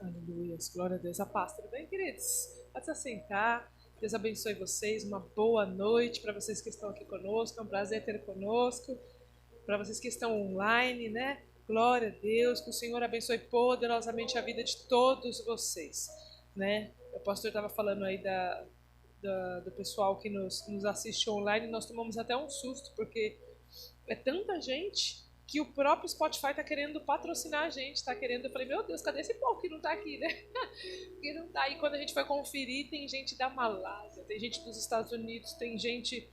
Aleluia, glória a Deus. A paz, tudo bem, queridos? Pode se assentar. Deus abençoe vocês. Uma boa noite para vocês que estão aqui conosco. É um prazer ter conosco. Para vocês que estão online, né? Glória a Deus. Que o Senhor abençoe poderosamente a vida de todos vocês, né? O pastor estava falando aí do pessoal que nos assiste online. Nós tomamos até um susto, porque é tanta gente que o próprio Spotify está querendo patrocinar a gente, está querendo. Eu falei, meu Deus, cadê esse povo que não está aqui, né? Que não está aí. Quando a gente foi conferir, tem gente da Malásia, tem gente dos Estados Unidos, tem gente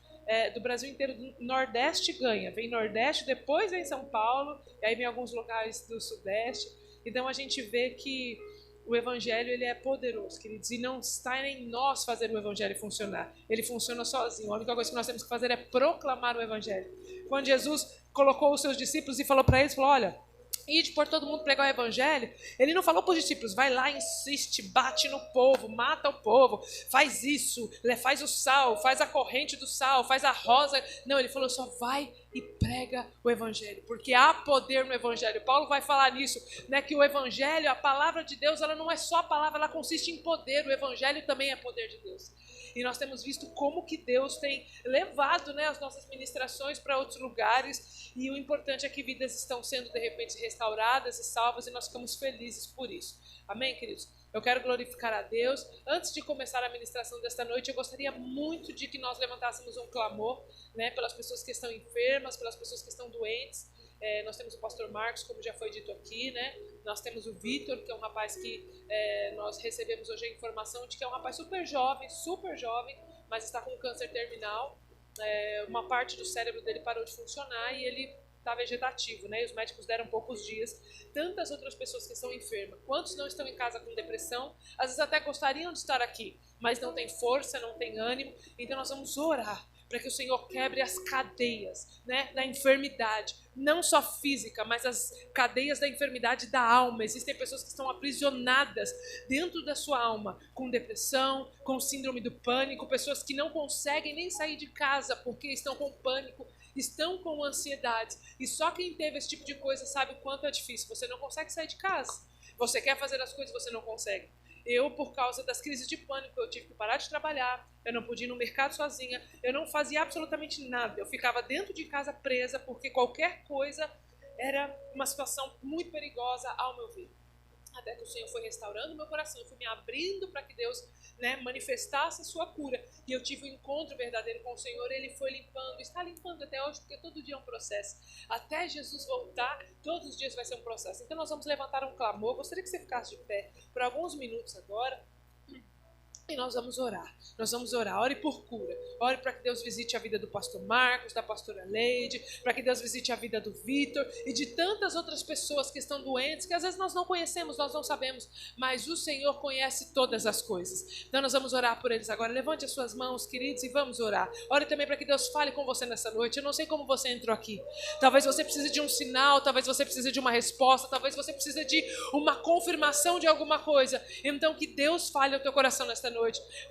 do Brasil inteiro. Do Nordeste ganha, vem Nordeste, depois vem São Paulo, e aí vem alguns locais do Sudeste. Então a gente vê que o Evangelho ele é poderoso, queridos, e não está em nós fazer o Evangelho funcionar. Ele funciona sozinho. A única coisa que nós temos que fazer é proclamar o Evangelho. Quando Jesus colocou os seus discípulos e falou para eles, falou, olha, ide por todo mundo pregar o Evangelho, ele não falou para os discípulos, vai lá, insiste, bate no povo, mata o povo, faz isso, faz o sal, faz a corrente do sal, faz a rosa. Não, ele falou só vai e prega o Evangelho, porque há poder no Evangelho. Paulo vai falar nisso, né, que o Evangelho, a palavra de Deus, ela não é só a palavra, ela consiste em poder. O Evangelho também é poder de Deus. E nós temos visto como que Deus tem levado, né, as nossas ministrações para outros lugares, e o importante é que vidas estão sendo de repente restauradas e salvas, e nós ficamos felizes por isso. Amém, queridos? Eu quero glorificar a Deus. Antes de começar a ministração desta noite, eu gostaria muito de que nós levantássemos um clamor, né, pelas pessoas que estão enfermas, pelas pessoas que estão doentes. Nós temos o pastor Marcos, como já foi dito aqui, né? Nós temos o Vitor, que é um rapaz que nós recebemos hoje a informação de que é um rapaz super jovem, mas está com câncer terminal. Uma parte do cérebro dele parou de funcionar e ele está vegetativo, né? E os médicos deram poucos dias. Tantas outras pessoas que estão enfermas, quantos não estão em casa com depressão, às vezes até gostariam de estar aqui, mas não tem força, não tem ânimo. Então nós vamos orar para que o Senhor quebre as cadeias, né, da enfermidade, não só física, mas as cadeias da enfermidade da alma. Existem pessoas que estão aprisionadas dentro da sua alma, com depressão, com síndrome do pânico, pessoas que não conseguem nem sair de casa porque estão com pânico, estão com ansiedade. E só quem teve esse tipo de coisa sabe o quanto é difícil. Você não consegue sair de casa, você quer fazer as coisas, você não consegue. Eu, por causa das crises de pânico, eu tive que parar de trabalhar, eu não podia ir no mercado sozinha, eu não fazia absolutamente nada, eu ficava dentro de casa presa, porque qualquer coisa era uma situação muito perigosa ao meu ver. Até que o Senhor foi restaurando o meu coração, eu fui me abrindo para que Deus, né, manifestasse a sua cura. E eu tive um encontro verdadeiro com o Senhor, Ele foi limpando, está limpando até hoje, porque todo dia é um processo. Até Jesus voltar, todos os dias vai ser um processo. Então nós vamos levantar um clamor. Gostaria que você ficasse de pé por alguns minutos agora. E nós vamos orar, ore por cura, ore para que Deus visite a vida do pastor Marcos, da pastora Leide, para que Deus visite a vida do Vitor e de tantas outras pessoas que estão doentes, que às vezes nós não conhecemos, nós não sabemos, mas o Senhor conhece todas as coisas. Então nós vamos orar por eles agora. Levante as suas mãos, queridos, e vamos orar. Ore também para que Deus fale com você nessa noite. Eu não sei como você entrou aqui, talvez você precise de um sinal, talvez você precise de uma resposta, talvez você precise de uma confirmação de alguma coisa. Então que Deus fale ao teu coração nesta noite.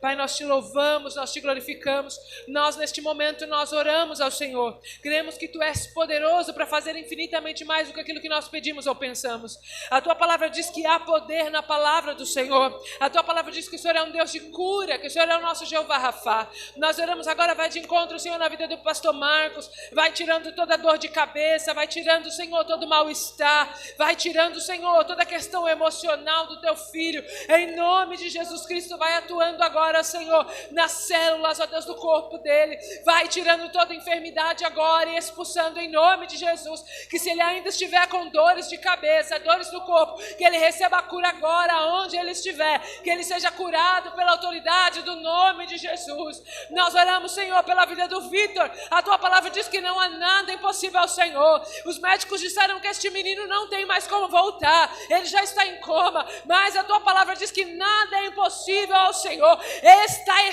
Pai, nós te louvamos, nós te glorificamos, nós neste momento nós oramos ao Senhor, cremos que Tu és poderoso para fazer infinitamente mais do que aquilo que nós pedimos ou pensamos. A Tua palavra diz que há poder na palavra do Senhor, a Tua palavra diz que o Senhor é um Deus de cura, que o Senhor é o nosso Jeová Rafá. Nós oramos agora, vai de encontro, Senhor, na vida do pastor Marcos, vai tirando toda dor de cabeça, vai tirando, Senhor, todo mal-estar, vai tirando, Senhor, toda a questão emocional do Teu filho, em nome de Jesus Cristo. Vai atuando agora, Senhor, nas células, ó Deus, do corpo dele, vai tirando toda enfermidade agora e expulsando em nome de Jesus, que se ele ainda estiver com dores de cabeça, dores do corpo, que ele receba a cura agora, onde ele estiver, que ele seja curado pela autoridade do nome de Jesus. Nós oramos, Senhor, pela vida do Vitor. A Tua palavra diz que não há nada impossível ao Senhor. Os médicos disseram que este menino não tem mais como voltar, ele já está em coma, mas a Tua palavra diz que nada é impossível ao Senhor. Está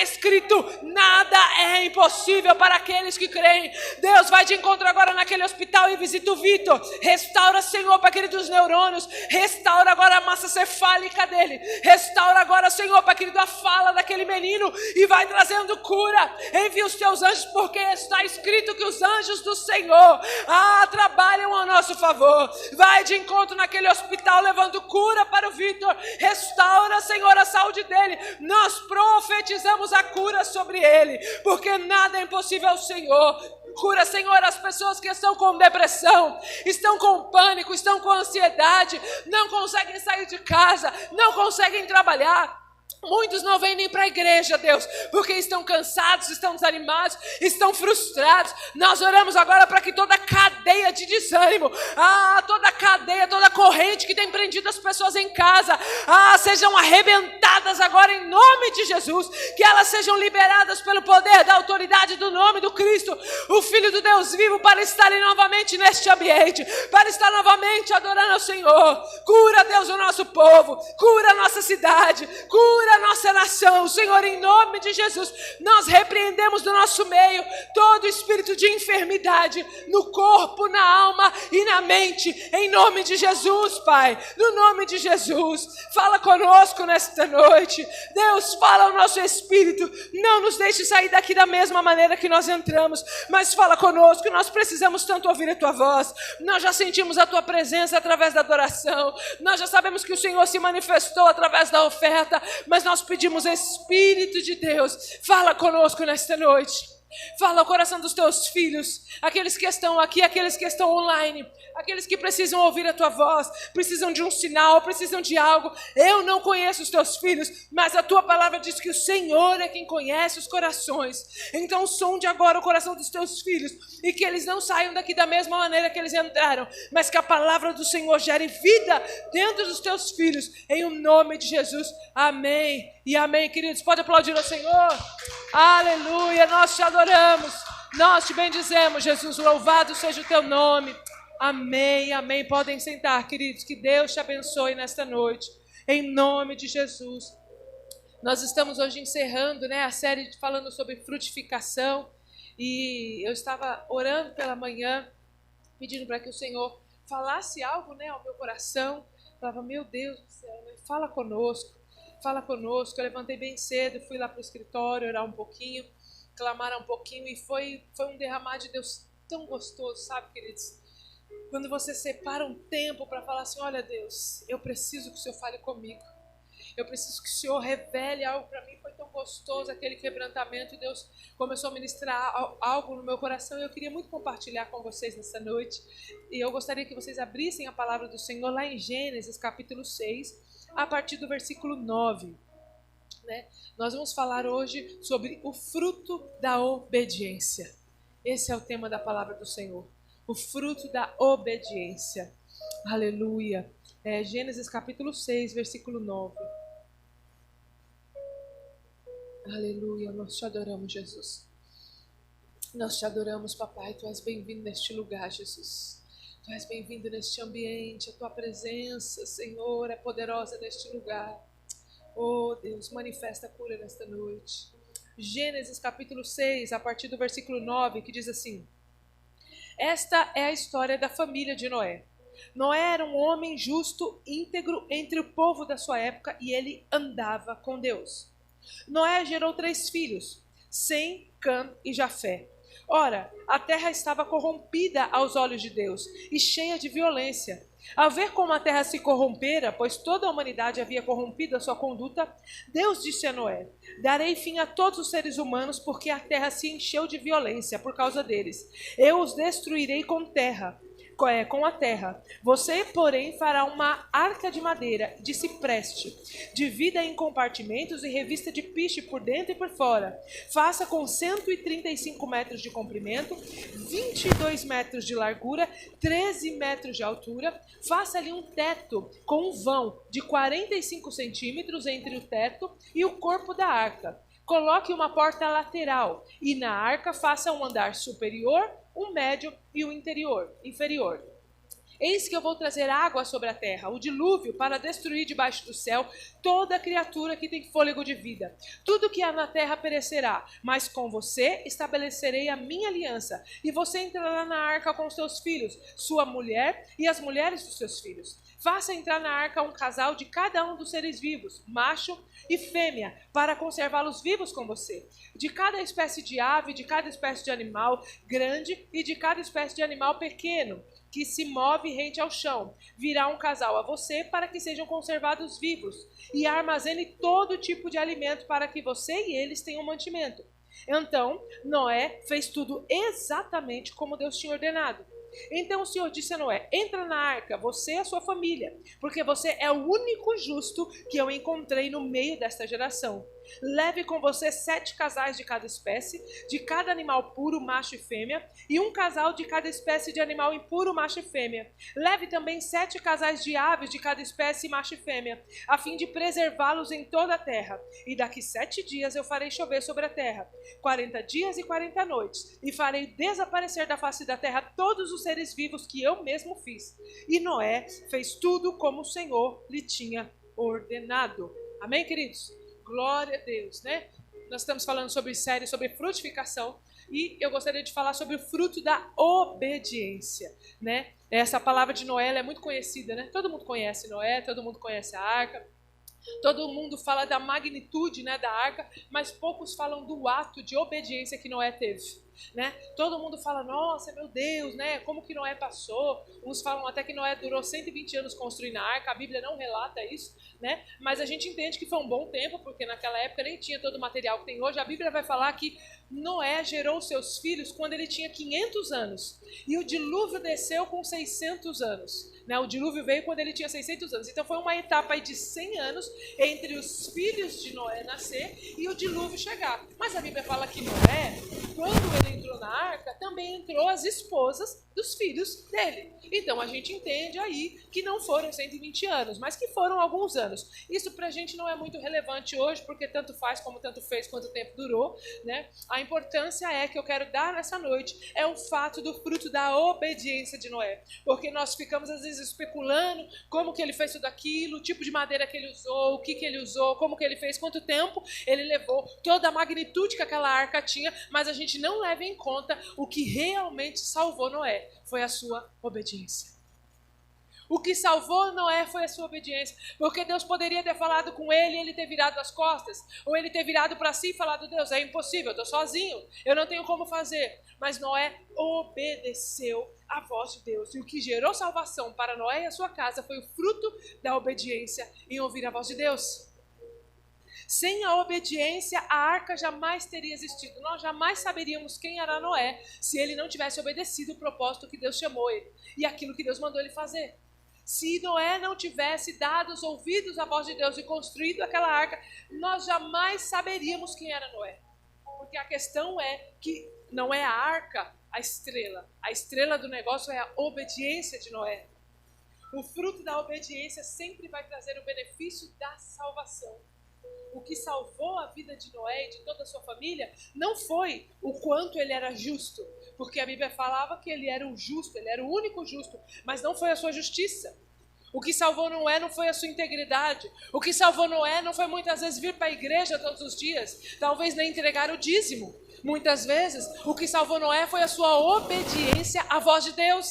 escrito, nada é impossível para aqueles que creem. Deus, vai de encontro agora naquele hospital e visita o Vitor. Restaura, Senhor, Pai querido, os neurônios. Restaura agora a massa cefálica dele. Restaura agora, Senhor, Pai querido, a fala daquele menino e vai trazendo cura. Envia os teus anjos, porque está escrito que os anjos do Senhor trabalham ao nosso favor. Vai de encontro naquele hospital levando cura para o Vitor. Restaura, Senhor, a saúde dele. Nós profetizamos a cura sobre ele, porque nada é impossível ao Senhor. Cura, Senhor, as pessoas que estão com depressão, estão com pânico, estão com ansiedade, não conseguem sair de casa, não conseguem trabalhar. Muitos não vêm nem para a igreja, Deus, porque estão cansados, estão desanimados, estão frustrados. Nós oramos agora para que toda cadeia de desânimo, toda cadeia, toda corrente que tem prendido as pessoas em casa, sejam arrebentadas agora em nome de Jesus, que elas sejam liberadas pelo poder da autoridade do nome do Cristo, o Filho do Deus vivo, para estarem novamente neste ambiente, para estar novamente adorando ao Senhor. Cura, Deus, o nosso povo, cura a nossa cidade, cura a nossa nação, Senhor, em nome de Jesus. Nós repreendemos do nosso meio todo espírito de enfermidade no corpo, na alma e na mente, em nome de Jesus, Pai, no nome de Jesus. Fala conosco nesta noite, Deus, fala ao nosso espírito, não nos deixe sair daqui da mesma maneira que nós entramos, mas fala conosco. Nós precisamos tanto ouvir a Tua voz. Nós já sentimos a Tua presença através da adoração, nós já sabemos que o Senhor se manifestou através da oferta, mas nós pedimos, Espírito de Deus, fala conosco nesta noite. Fala ao coração dos teus filhos, aqueles que estão aqui, aqueles que estão online, aqueles que precisam ouvir a tua voz, precisam de um sinal, precisam de algo. Eu não conheço os teus filhos, mas a tua palavra diz que o Senhor é quem conhece os corações. Então sonde agora o coração dos teus filhos e que eles não saiam daqui da mesma maneira que eles entraram, mas que a palavra do Senhor gere vida dentro dos teus filhos, em o nome de Jesus. Amém e amém, queridos. Pode aplaudir ao Senhor. Aleluia, nós te adoramos, nós te bendizemos, Jesus, louvado seja o teu nome. Amém, amém. Podem sentar, queridos, que Deus te abençoe nesta noite, em nome de Jesus. Nós estamos hoje encerrando, a série falando sobre frutificação, e eu estava orando pela manhã, pedindo para que o Senhor falasse algo, ao meu coração. Eu falava, meu Deus do céu, fala conosco. Fala conosco. Eu levantei bem cedo, fui lá para o escritório orar um pouquinho, clamar um pouquinho, e foi um derramar de Deus tão gostoso, sabe, queridos? Quando você separa um tempo para falar assim, olha Deus, eu preciso que o Senhor fale comigo, eu preciso que o Senhor revele algo para mim. Foi tão gostoso aquele quebrantamento, e Deus começou a ministrar algo no meu coração, e eu queria muito compartilhar com vocês nessa noite. E eu gostaria que vocês abrissem a palavra do Senhor lá em Gênesis capítulo 6, a partir do versículo 9. Nós vamos falar hoje sobre o fruto da obediência. Esse é o tema da palavra do Senhor, o fruto da obediência. Aleluia. Gênesis capítulo 6, versículo 9. Aleluia, nós te adoramos, Jesus. Nós te adoramos, papai. Tu és bem-vindo neste lugar, Jesus. Tu és bem-vindo neste ambiente. A tua presença, Senhor, é poderosa neste lugar. Oh, Deus, manifesta a cura nesta noite. Gênesis capítulo 6, a partir do versículo 9, que diz assim: esta é a história da família de Noé. Noé era um homem justo, íntegro entre o povo da sua época, e ele andava com Deus. Noé gerou 3 filhos, Sem, Cã e Jafé. Ora, a terra estava corrompida aos olhos de Deus e cheia de violência. Ao ver como a terra se corrompera, pois toda a humanidade havia corrompido a sua conduta, Deus disse a Noé: darei fim a todos os seres humanos, porque a terra se encheu de violência por causa deles. Eu os destruirei com a terra. Você, porém, fará uma arca de madeira de cipreste, divida em compartimentos e revista de piche por dentro e por fora. Faça com 135 metros de comprimento, 22 metros de largura, 13 metros de altura. Faça ali um teto com um vão de 45 centímetros entre o teto e o corpo da arca. Coloque uma porta lateral e na arca faça um andar superior, um médio e um inferior. Eis que eu vou trazer água sobre a terra, o dilúvio, para destruir debaixo do céu toda criatura que tem fôlego de vida. Tudo que há na terra perecerá, mas com você estabelecerei a minha aliança, e você entrará na arca com seus filhos, sua mulher e as mulheres dos seus filhos. Faça entrar na arca um casal de cada um dos seres vivos, macho e fêmea, para conservá-los vivos com você. De cada espécie de ave, de cada espécie de animal grande e de cada espécie de animal pequeno, que se move rente ao chão, virá um casal a você para que sejam conservados vivos, e armazene todo tipo de alimento para que você e eles tenham mantimento. Então Noé fez tudo exatamente como Deus tinha ordenado. Então o Senhor disse a Noé: entra na arca, você e a sua família, porque você é o único justo que eu encontrei no meio desta geração. Leve com você 7 casais de cada espécie, de cada animal puro, macho e fêmea, e um casal de cada espécie de animal impuro, macho e fêmea. Leve também 7 casais de aves de cada espécie, macho e fêmea, a fim de preservá-los em toda a terra. E daqui 7 dias eu farei chover sobre a terra, 40 dias e 40 noites, e farei desaparecer da face da terra todos os seres vivos que eu mesmo fiz. E Noé fez tudo como o Senhor lhe tinha ordenado. Amém, queridos? Glória a Deus, né? Nós estamos falando sobre série, sobre frutificação, e eu gostaria de falar sobre o fruto da obediência, né? Essa palavra de Noé ela é muito conhecida, né? Todo mundo conhece Noé, todo mundo conhece a arca, todo mundo fala da magnitude, né, da arca, mas poucos falam do ato de obediência que Noé teve, né? Todo mundo fala, nossa, meu Deus, né? Como que Noé passou? Uns falam até que Noé durou 120 anos construindo a arca, a Bíblia não relata isso, né? Mas a gente entende que foi um bom tempo, porque naquela época nem tinha todo o material que tem hoje. A Bíblia vai falar que Noé gerou seus filhos quando ele tinha 500 anos, e o dilúvio desceu com 600 anos, né? O dilúvio veio quando ele tinha 600 anos, então foi uma etapa aí de 100 anos entre os filhos de Noé nascer e o dilúvio chegar. Mas a Bíblia fala que Noé, quando ele entrou na arca, também entrou as esposas dos filhos dele. Então a gente entende aí que não foram 120 anos, mas que foram alguns anos. Isso pra gente não é muito relevante hoje, porque tanto faz como tanto fez, quanto tempo durou, né? A importância é que eu quero dar nessa noite é o fato do fruto da obediência de Noé. Porque nós ficamos às vezes especulando como que ele fez tudo aquilo, o tipo de madeira que ele usou, o que ele usou, como que ele fez, quanto tempo ele levou, toda a magnitude que aquela arca tinha, mas a gente não leva em conta o que realmente salvou Noé, foi a sua obediência. O que salvou Noé foi a sua obediência, porque Deus poderia ter falado com ele e ele ter virado as costas, ou ele ter virado para si e falado, Deus, é impossível, eu estou sozinho, eu não tenho como fazer. Mas Noé obedeceu a voz de Deus, e o que gerou salvação para Noé e a sua casa foi o fruto da obediência em ouvir a voz de Deus. Sem a obediência, a arca jamais teria existido. Nós jamais saberíamos quem era Noé se ele não tivesse obedecido o propósito que Deus chamou ele e aquilo que Deus mandou ele fazer. Se Noé não tivesse dado os ouvidos à voz de Deus e construído aquela arca, nós jamais saberíamos quem era Noé. Porque a questão é que não é a arca a estrela do negócio é a obediência de Noé. O fruto da obediência sempre vai trazer o benefício da salvação. O que salvou a vida de Noé e de toda a sua família não foi o quanto ele era justo, porque a Bíblia falava que ele era o justo, ele era o único justo, mas não foi a sua justiça. O que salvou Noé não foi a sua integridade. O que salvou Noé não foi muitas vezes vir para a igreja todos os dias, talvez nem entregar o dízimo. Muitas vezes o que salvou Noé foi a sua obediência à voz de Deus.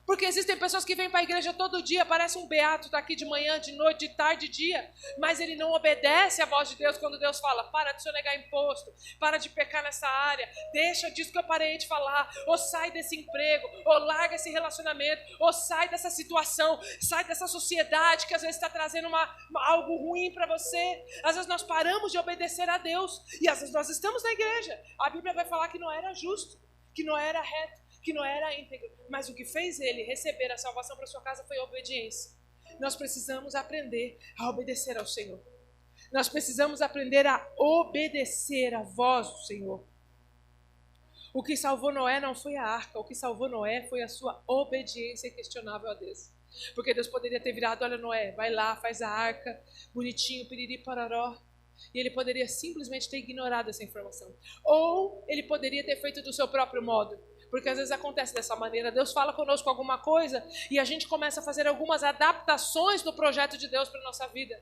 Porque existem pessoas que vêm para a igreja todo dia, parece um beato, está aqui de manhã, de noite, de tarde, de dia, mas ele não obedece à voz de Deus quando Deus fala, para de sonegar imposto, para de pecar nessa área, deixa disso que eu parei de falar, ou sai desse emprego, ou larga esse relacionamento, ou sai dessa situação, sai dessa sociedade que às vezes está trazendo algo ruim para você. Às vezes nós paramos de obedecer a Deus, e às vezes nós estamos na igreja, a Bíblia vai falar que não era justo, que não era reto, que não era íntegro, mas o que fez ele receber a salvação para sua casa foi a obediência. Nós precisamos aprender a obedecer ao Senhor. Nós precisamos aprender a obedecer a voz do Senhor. O que salvou Noé não foi a arca, o que salvou Noé foi a sua obediência inquestionável a Deus. Porque Deus poderia ter virado, olha Noé, vai lá, faz a arca, bonitinho, piriri, pararó. E ele poderia simplesmente ter ignorado essa informação. Ou ele poderia ter feito do seu próprio modo. Porque às vezes acontece dessa maneira, Deus fala conosco alguma coisa e a gente começa a fazer algumas adaptações do projeto de Deus para a nossa vida.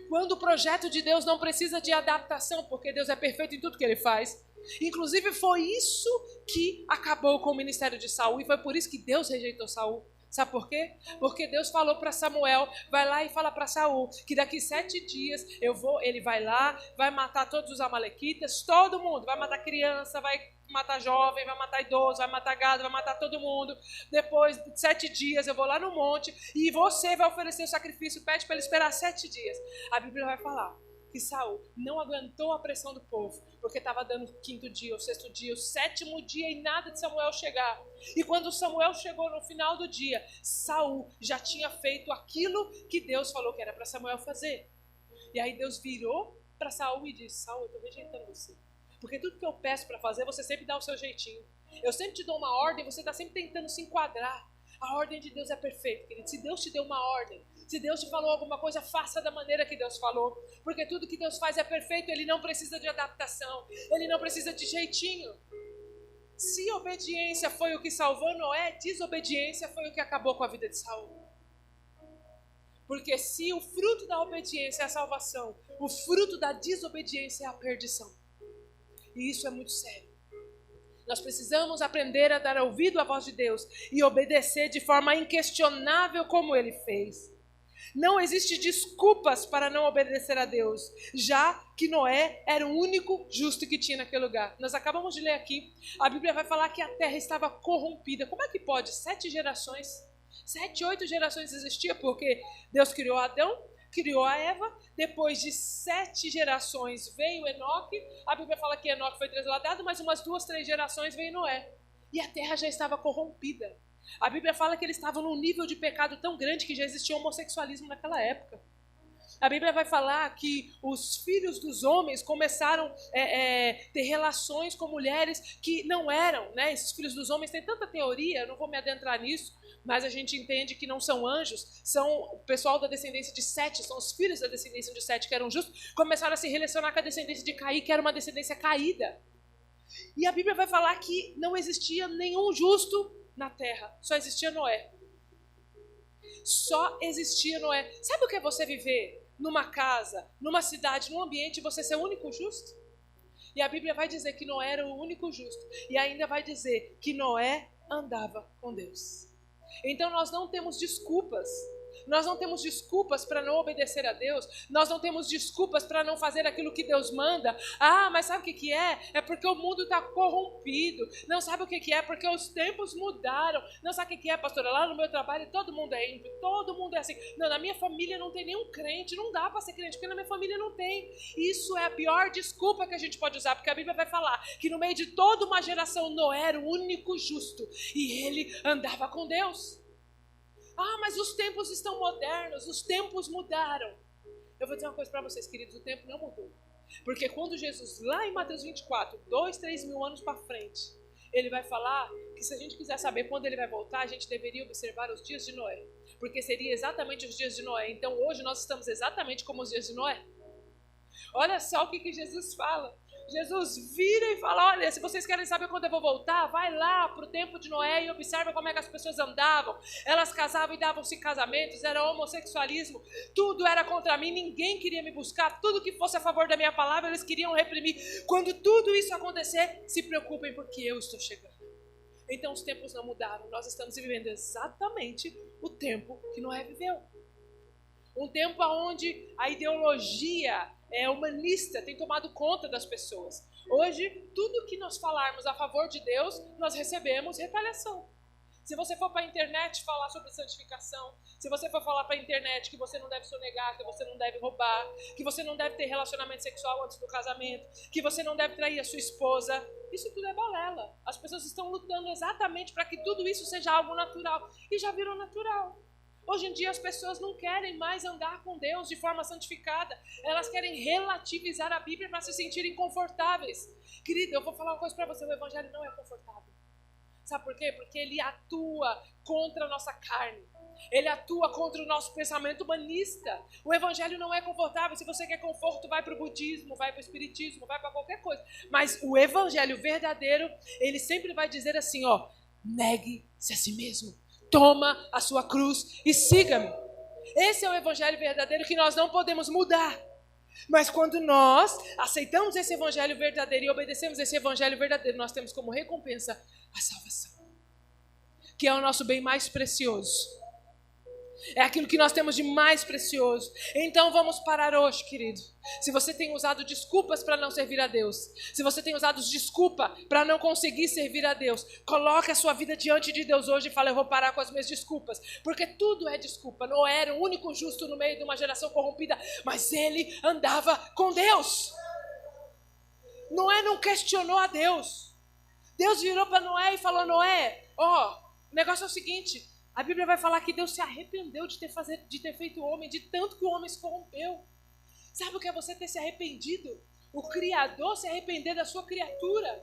Quando o projeto de Deus não precisa de adaptação, porque Deus é perfeito em tudo que Ele faz. Inclusive foi isso que acabou com o ministério de Saul, e foi por isso que Deus rejeitou Saul. Sabe por quê? Porque Deus falou para Samuel, vai lá e fala para Saul, que daqui 7 dias ele vai lá, vai matar todos os amalequitas, todo mundo, vai matar criança, vai matar jovem, vai matar idoso, vai matar gado, vai matar todo mundo. Depois de 7 dias eu vou lá no monte e você vai oferecer o sacrifício, pede para ele esperar 7 dias. A Bíblia vai falar que Saul não aguentou a pressão do povo, porque estava dando o 5º dia, o 6º dia, o 7º dia e nada de Samuel chegar. E quando Samuel chegou no final do dia, Saul já tinha feito aquilo que Deus falou que era para Samuel fazer. E aí Deus virou para Saul e disse: Saul, eu estou rejeitando você, porque tudo que eu peço para fazer, você sempre dá o seu jeitinho. Eu sempre te dou uma ordem, você está sempre tentando se enquadrar. A ordem de Deus é perfeita, querido. Se Deus te deu uma ordem, se Deus te falou alguma coisa, faça da maneira que Deus falou. Porque tudo que Deus faz é perfeito, Ele não precisa de adaptação, Ele não precisa de jeitinho. Se obediência foi o que salvou Noé, desobediência foi o que acabou com a vida de Saul. Porque se o fruto da obediência é a salvação, o fruto da desobediência é a perdição. E isso é muito sério. Nós precisamos aprender a dar ouvido à voz de Deus e obedecer de forma inquestionável como Ele fez. Não existe desculpas para não obedecer a Deus, já que Noé era o único justo que tinha naquele lugar. Nós acabamos de ler aqui, a Bíblia vai falar que a terra estava corrompida. Como é que pode? 7 gerações, 7, 8 gerações existia, porque Deus criou Adão, criou a Eva, depois de 7 gerações veio Enoque, a Bíblia fala que Enoque foi trasladado, mas umas 2, 3 gerações veio Noé, e a terra já estava corrompida. A Bíblia fala que eles estavam num nível de pecado tão grande que já existia homossexualismo naquela época. A Bíblia vai falar que os filhos dos homens começaram a ter relações com mulheres que não eram, né? Esses filhos dos homens têm tanta teoria, eu não vou me adentrar nisso, mas a gente entende que não são anjos, são o pessoal da descendência de Sete, são os filhos da descendência de Sete que eram justos, começaram a se relacionar com a descendência de Caim, que era uma descendência caída. E a Bíblia vai falar que não existia nenhum justo na terra, só existia Noé. Só existia Noé. Sabe o que é você viver numa casa, numa cidade, num ambiente e você ser o único justo? E a Bíblia vai dizer que Noé era o único justo. E ainda vai dizer que Noé andava com Deus. Então nós não temos desculpas. Nós não temos desculpas para não obedecer a Deus. Nós não temos desculpas para não fazer aquilo que Deus manda. Ah, mas sabe o que é? É porque o mundo está corrompido. Não sabe o que é? Porque os tempos mudaram. Não sabe o que é, pastora? Lá no meu trabalho todo mundo é ímpio, todo mundo é assim. Não, na minha família não tem nenhum crente. Não dá para ser crente, porque na minha família não tem. Isso é a pior desculpa que a gente pode usar, porque a Bíblia vai falar que no meio de toda uma geração Noé era o único justo e ele andava com Deus. Ah, mas os tempos estão modernos, os tempos mudaram. Eu vou dizer uma coisa para vocês, queridos, o tempo não mudou. Porque quando Jesus, lá em Mateus 24, 2, 3 mil anos para frente, ele vai falar que se a gente quiser saber quando ele vai voltar, a gente deveria observar os dias de Noé. Porque seria exatamente os dias de Noé. Então hoje nós estamos exatamente como os dias de Noé. Olha só o que Jesus fala. Jesus vira e fala: olha, se vocês querem saber quando eu vou voltar, vai lá para o tempo de Noé e observa como é que as pessoas andavam. Elas casavam e davam-se casamentos, era homossexualismo, tudo era contra mim, ninguém queria me buscar, tudo que fosse a favor da minha palavra eles queriam reprimir. Quando tudo isso acontecer, se preocupem porque eu estou chegando. Então os tempos não mudaram, nós estamos vivendo exatamente o tempo que Noé viveu. Um tempo onde a ideologia humanista tem tomado conta das pessoas. Hoje, tudo que nós falarmos a favor de Deus, nós recebemos retaliação. Se você for para a internet falar sobre santificação, se você for falar para a internet que você não deve sonegar, que você não deve roubar, que você não deve ter relacionamento sexual antes do casamento, que você não deve trair a sua esposa, isso tudo é balela. As pessoas estão lutando exatamente para que tudo isso seja algo natural. E já virou natural. Hoje em dia as pessoas não querem mais andar com Deus de forma santificada. Elas querem relativizar a Bíblia para se sentirem confortáveis. Querida, eu vou falar uma coisa para você, o evangelho não é confortável. Sabe por quê? Porque ele atua contra a nossa carne. Ele atua contra o nosso pensamento humanista. O evangelho não é confortável. Se você quer conforto, vai para o budismo, vai para o espiritismo, vai para qualquer coisa. Mas o evangelho verdadeiro, ele sempre vai dizer assim, ó, negue-se a si mesmo. Toma a sua cruz e siga-me. Esse é o evangelho verdadeiro que nós não podemos mudar. Mas quando nós aceitamos esse evangelho verdadeiro e obedecemos esse evangelho verdadeiro, nós temos como recompensa a salvação, que é o nosso bem mais precioso. É aquilo que nós temos de mais precioso. Então vamos parar hoje, querido. Se você tem usado desculpas para não servir a Deus, se você tem usado desculpa para não conseguir servir a Deus, coloque a sua vida diante de Deus hoje e fala: eu vou parar com as minhas desculpas. Porque tudo é desculpa. Noé era o único justo no meio de uma geração corrompida, mas ele andava com Deus. Noé não questionou a Deus. Deus virou para Noé e falou: Noé, o negócio é o seguinte... A Bíblia vai falar que Deus se arrependeu de ter feito o homem, de tanto que o homem se corrompeu. Sabe o que é você ter se arrependido? O Criador se arrepender da sua criatura.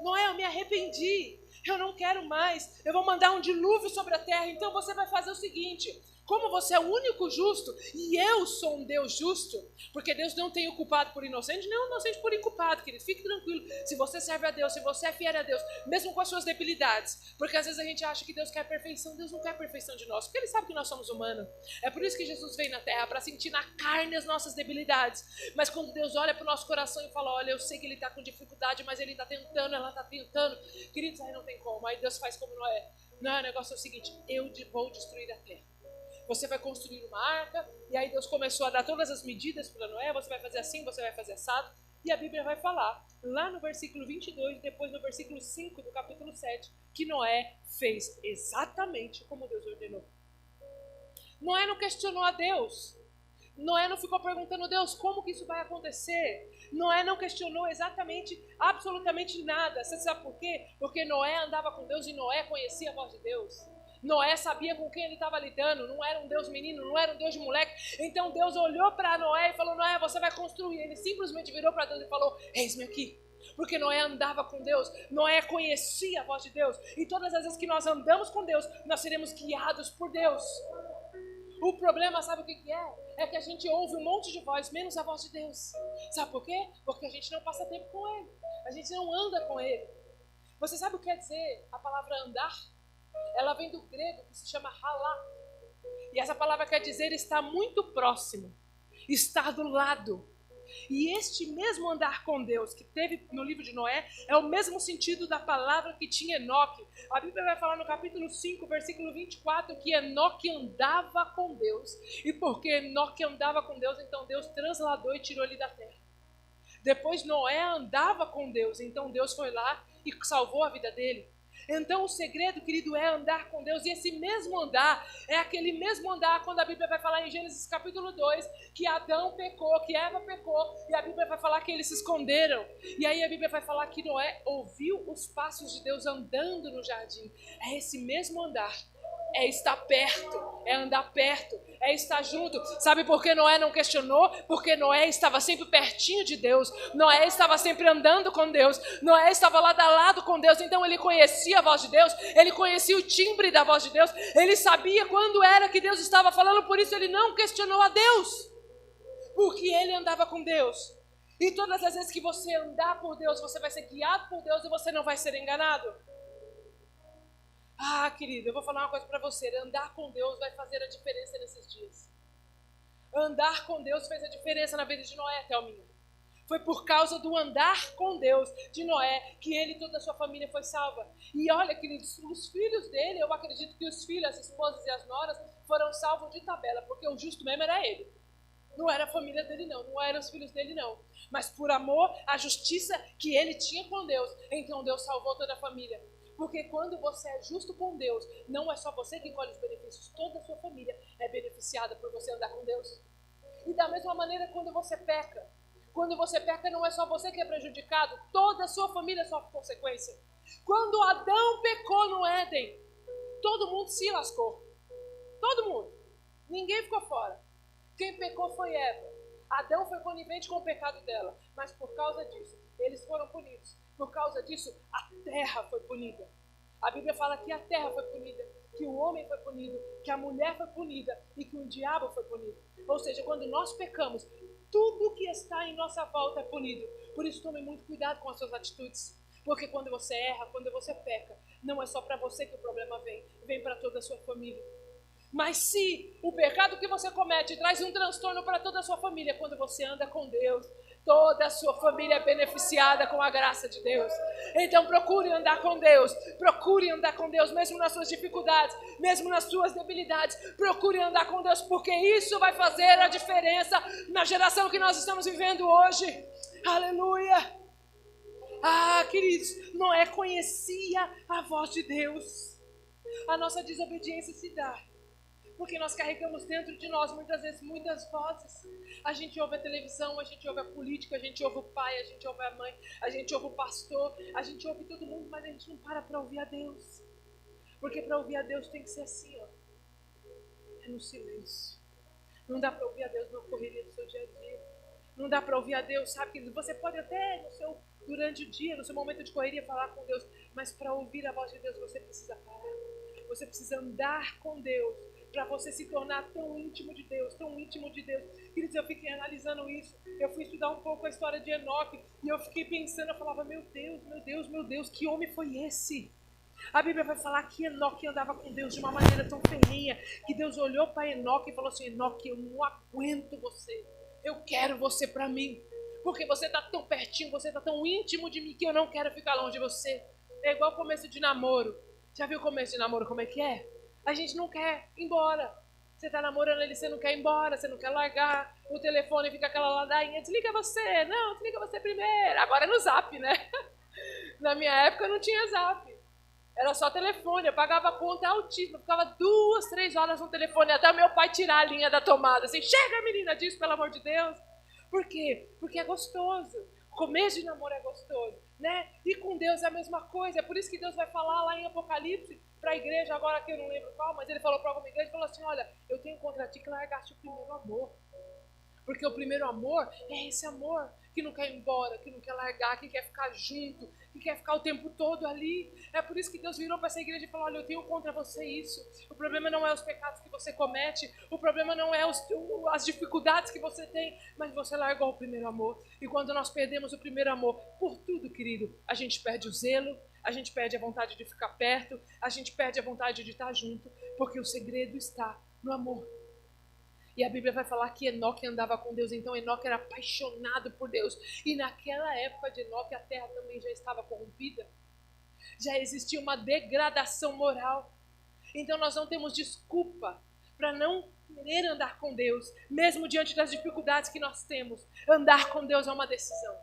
Noé, eu me arrependi, eu não quero mais, eu vou mandar um dilúvio sobre a terra. Então você vai fazer o seguinte: como você é o único justo e eu sou um Deus justo, porque Deus não tem o culpado por inocente, nem o inocente por inculpado, querido. Fique tranquilo. Se você serve a Deus, se você é fiel a Deus, mesmo com as suas debilidades, porque às vezes a gente acha que Deus quer perfeição. Deus não quer perfeição de nós, porque Ele sabe que nós somos humanos. É por isso que Jesus veio na terra, para sentir na carne as nossas debilidades. Mas quando Deus olha para o nosso coração e fala: olha, eu sei que ele está com dificuldade, mas ele está tentando, ela está tentando, queridos, aí não tem como. Aí Deus faz como Noé: não, o negócio é o seguinte, eu vou destruir a terra. Você vai construir uma arca. E aí Deus começou a dar todas as medidas para Noé. Você vai fazer assim, você vai fazer assado. E a Bíblia vai falar, lá no versículo 22, depois no versículo 5 do capítulo 7, que Noé fez exatamente como Deus ordenou. Noé não questionou a Deus. Noé não ficou perguntando: Deus, como que isso vai acontecer? Noé não questionou absolutamente nada. Você sabe por quê? Porque Noé andava com Deus e Noé conhecia a voz de Deus. Noé sabia com quem ele estava lidando. Não era um Deus menino, não era um Deus de moleque. Então Deus olhou para Noé e falou: Noé, você vai construir. Ele simplesmente virou para Deus e falou: eis-me aqui. Porque Noé andava com Deus, Noé conhecia a voz de Deus. E todas as vezes que nós andamos com Deus, nós seremos guiados por Deus. O problema, sabe o que é? É que a gente ouve um monte de voz, menos a voz de Deus. Sabe por quê? Porque a gente não passa tempo com Ele. A gente não anda com Ele. Você sabe o que quer dizer a palavra andar? Ela vem do grego, que se chama halá. E essa palavra quer dizer estar muito próximo, estar do lado. E este mesmo andar com Deus que teve no livro de Noé é o mesmo sentido da palavra que tinha Enoque. A Bíblia vai falar no capítulo 5, versículo 24, que Enoque andava com Deus. E porque Enoque andava com Deus, então Deus transladou e tirou ele da terra. Depois Noé andava com Deus, então Deus foi lá e salvou a vida dele. Então o segredo, querido, é andar com Deus. E esse mesmo andar é aquele mesmo andar quando a Bíblia vai falar em Gênesis capítulo 2 que Adão pecou, que Eva pecou, e a Bíblia vai falar que eles se esconderam. E aí a Bíblia vai falar que Noé ouviu os passos de Deus andando no jardim. É esse mesmo andar. É estar perto, é andar perto, é estar junto. Sabe por que Noé não questionou? Porque Noé estava sempre pertinho de Deus. Noé estava sempre andando com Deus. Noé estava lado a lado com Deus. Então ele conhecia a voz de Deus. Ele conhecia o timbre da voz de Deus. Ele sabia quando era que Deus estava falando. Por isso ele não questionou a Deus. Porque ele andava com Deus. E todas as vezes que você andar por Deus, você vai ser guiado por Deus e você não vai ser enganado. Ah, querido, eu vou falar uma coisa para você. Andar com Deus vai fazer a diferença nesses dias. Andar com Deus fez a diferença na vida de Noé, Thelminha. Foi por causa do andar com Deus de Noé que ele e toda a sua família foi salva. E olha, queridos, os filhos dele, eu acredito que os filhos, as esposas e as noras foram salvos de tabela, porque o justo mesmo era ele. Não era a família dele não, não eram os filhos dele não. Mas por amor, a justiça que ele tinha com Deus, então Deus salvou toda a família. Porque quando você é justo com Deus, não é só você que colhe os benefícios, toda a sua família é beneficiada por você andar com Deus. E da mesma maneira, quando você peca não é só você que é prejudicado, toda a sua família sofre consequência. Quando Adão pecou no Éden, todo mundo se lascou. Todo mundo. Ninguém ficou fora. Quem pecou foi Eva. Adão foi conivente com o pecado dela, mas por causa disso, eles foram punidos. Por causa disso, a terra foi punida. A Bíblia fala que a terra foi punida, que o homem foi punido, que a mulher foi punida e que o diabo foi punido. Ou seja, quando nós pecamos, tudo que está em nossa volta é punido. Por isso, tome muito cuidado com as suas atitudes. Porque quando você erra, quando você peca, não é só para você que o problema vem para toda a sua família. Mas se o pecado que você comete traz um transtorno para toda a sua família, quando você anda com Deus, toda a sua família é beneficiada com a graça de Deus. Então procure andar com Deus, mesmo nas suas dificuldades, mesmo nas suas debilidades. Procure andar com Deus, porque isso vai fazer a diferença na geração que nós estamos vivendo hoje. Aleluia! Ah, queridos, Noé conhecia a voz de Deus. A nossa desobediência se dá porque nós carregamos dentro de nós, muitas vezes, muitas vozes. A gente ouve a televisão, a gente ouve a política, a gente ouve o pai, a gente ouve a mãe, a gente ouve o pastor, a gente ouve todo mundo, mas a gente não para ouvir a Deus. Porque para ouvir a Deus tem que ser assim, ó. É no silêncio. Não dá para ouvir a Deus na correria do seu dia a dia. Não dá para ouvir a Deus, sabe? Que você pode até, durante o dia, no seu momento de correria, falar com Deus, mas para ouvir a voz de Deus, você precisa parar. Você precisa andar com Deus, para você se tornar tão íntimo de Deus, tão íntimo de Deus. Queridos, eu fiquei analisando isso, eu fui estudar um pouco a história de Enoque, e eu fiquei pensando, eu falava, meu Deus, que homem foi esse? A Bíblia vai falar que Enoque andava com Deus de uma maneira tão ferrenha, que Deus olhou para Enoque e falou assim, Enoque, eu não aguento você, eu quero você para mim, porque você está tão pertinho, você está tão íntimo de mim, que eu não quero ficar longe de você. É igual o começo de namoro. Já viu o começo de namoro como é que é? A gente não quer ir embora. Você tá namorando ele, você não quer ir embora, você não quer largar. O telefone fica aquela ladainha, desliga você. Não, desliga você primeiro. Agora é no Zap, né? Na minha época não tinha Zap. Era só telefone, eu pagava a conta altíssima. Ficava 2, 3 horas no telefone, até meu pai tirar a linha da tomada. Assim, chega menina disso, pelo amor de Deus. Por quê? Porque é gostoso. Começo de namoro é gostoso, né? E com Deus é a mesma coisa. É por isso que Deus vai falar lá em Apocalipse para a igreja, agora que eu não lembro qual, mas ele falou para alguma igreja, falou assim, olha, eu tenho contra ti que largaste o primeiro amor. Porque o primeiro amor é esse amor que não quer ir embora, que não quer largar, que quer ficar junto, que quer ficar o tempo todo ali. É por isso que Deus virou para essa igreja e falou, olha, eu tenho contra você isso. O problema não é os pecados que você comete, o problema não é as dificuldades que você tem, mas você largou o primeiro amor. E quando nós perdemos o primeiro amor, por tudo, querido, a gente perde o zelo, a gente perde a vontade de ficar perto, a gente perde a vontade de estar junto, porque o segredo está no amor. E a Bíblia vai falar que Enoque andava com Deus, então Enoque era apaixonado por Deus. E naquela época de Enoque, a terra também já estava corrompida. Já existia uma degradação moral. Então nós não temos desculpa para não querer andar com Deus, mesmo diante das dificuldades que nós temos. Andar com Deus é uma decisão.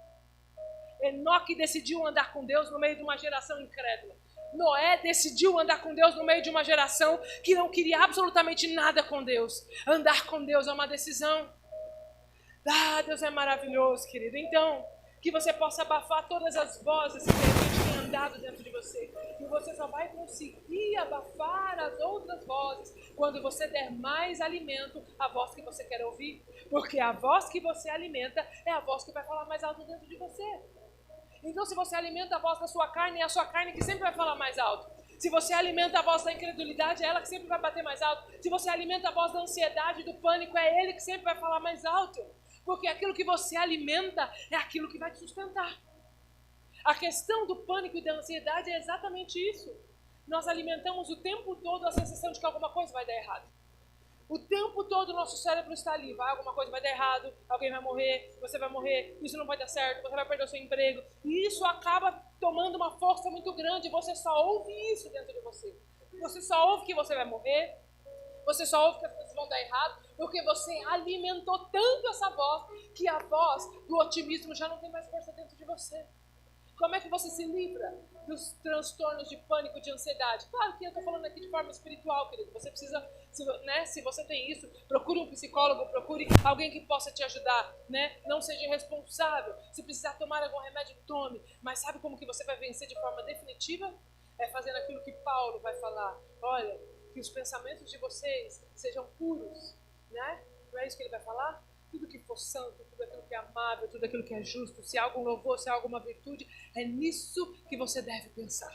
Enoque decidiu andar com Deus no meio de uma geração incrédula. Noé decidiu andar com Deus no meio de uma geração que não queria absolutamente nada com Deus. Andar com Deus é uma decisão. Ah, Deus é maravilhoso, querido. Então, que você possa abafar todas as vozes que a gente tem andado dentro de você. E você só vai conseguir abafar as outras vozes quando você der mais alimento à voz que você quer ouvir. Porque a voz que você alimenta é a voz que vai falar mais alto dentro de você. Então, se você alimenta a voz da sua carne, é a sua carne que sempre vai falar mais alto. Se você alimenta a voz da incredulidade, é ela que sempre vai bater mais alto. Se você alimenta a voz da ansiedade, do pânico, é ele que sempre vai falar mais alto. Porque aquilo que você alimenta é aquilo que vai te sustentar. A questão do pânico e da ansiedade é exatamente isso. Nós alimentamos o tempo todo a sensação de que alguma coisa vai dar errado. O tempo todo o nosso cérebro está ali, alguma coisa vai dar errado, alguém vai morrer, você vai morrer, isso não vai dar certo, você vai perder o seu emprego. E isso acaba tomando uma força muito grande, você só ouve isso dentro de você. Você só ouve que você vai morrer, você só ouve que as coisas vão dar errado, porque você alimentou tanto essa voz, que a voz do otimismo já não tem mais força dentro de você. Como é que você se livra dos transtornos de pânico, de ansiedade? Claro que eu estou falando aqui de forma espiritual, querido. Você precisa, se você tem isso, procure um psicólogo, procure alguém que possa te ajudar, né? Não seja irresponsável. Se precisar tomar algum remédio, tome. Mas sabe como que você vai vencer de forma definitiva? É fazendo aquilo que Paulo vai falar. Olha, que os pensamentos de vocês sejam puros, né? Não é isso que ele vai falar? Tudo que for santo, tudo aquilo que é amável, tudo aquilo que é justo, se há algum louvor, se há alguma virtude, é nisso que você deve pensar.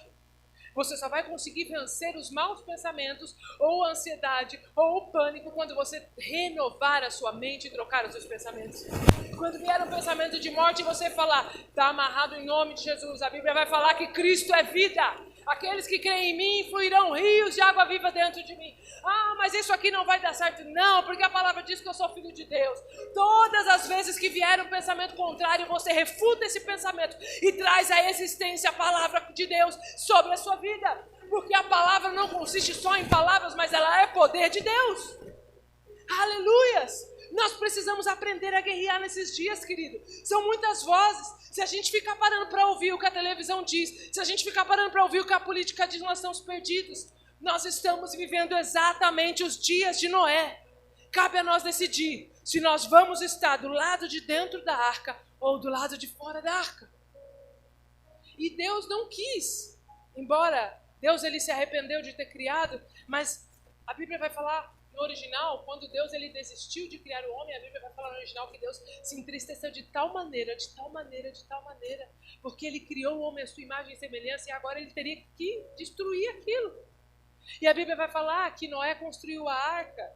Você só vai conseguir vencer os maus pensamentos, ou a ansiedade, ou o pânico, quando você renovar a sua mente e trocar os seus pensamentos. Quando vier um pensamento de morte, você falar, está amarrado em nome de Jesus. A Bíblia vai falar que Cristo é vida. Aqueles que creem em mim fluirão rios de água viva dentro de mim. Ah, mas isso aqui não vai dar certo. Não, porque a palavra diz que eu sou filho de Deus. Todas as vezes que vier um pensamento contrário, você refuta esse pensamento e traz à existência a palavra de Deus sobre a sua vida. Porque a palavra não consiste só em palavras, mas ela é poder de Deus. Aleluias! Nós precisamos aprender a guerrear nesses dias, querido. São muitas vozes. Se a gente ficar parando para ouvir o que a televisão diz, se a gente ficar parando para ouvir o que a política diz, nós estamos perdidos. Nós estamos vivendo exatamente os dias de Noé. Cabe a nós decidir se nós vamos estar do lado de dentro da arca ou do lado de fora da arca. E Deus não quis. Embora Deus ele se arrependeu de ter criado, mas a Bíblia vai falar no original, quando Deus ele desistiu de criar o homem, a Bíblia vai falar no original que Deus se entristeceu de tal maneira, porque ele criou o homem à sua imagem e semelhança e agora ele teria que destruir aquilo. E a Bíblia vai falar que Noé construiu a arca,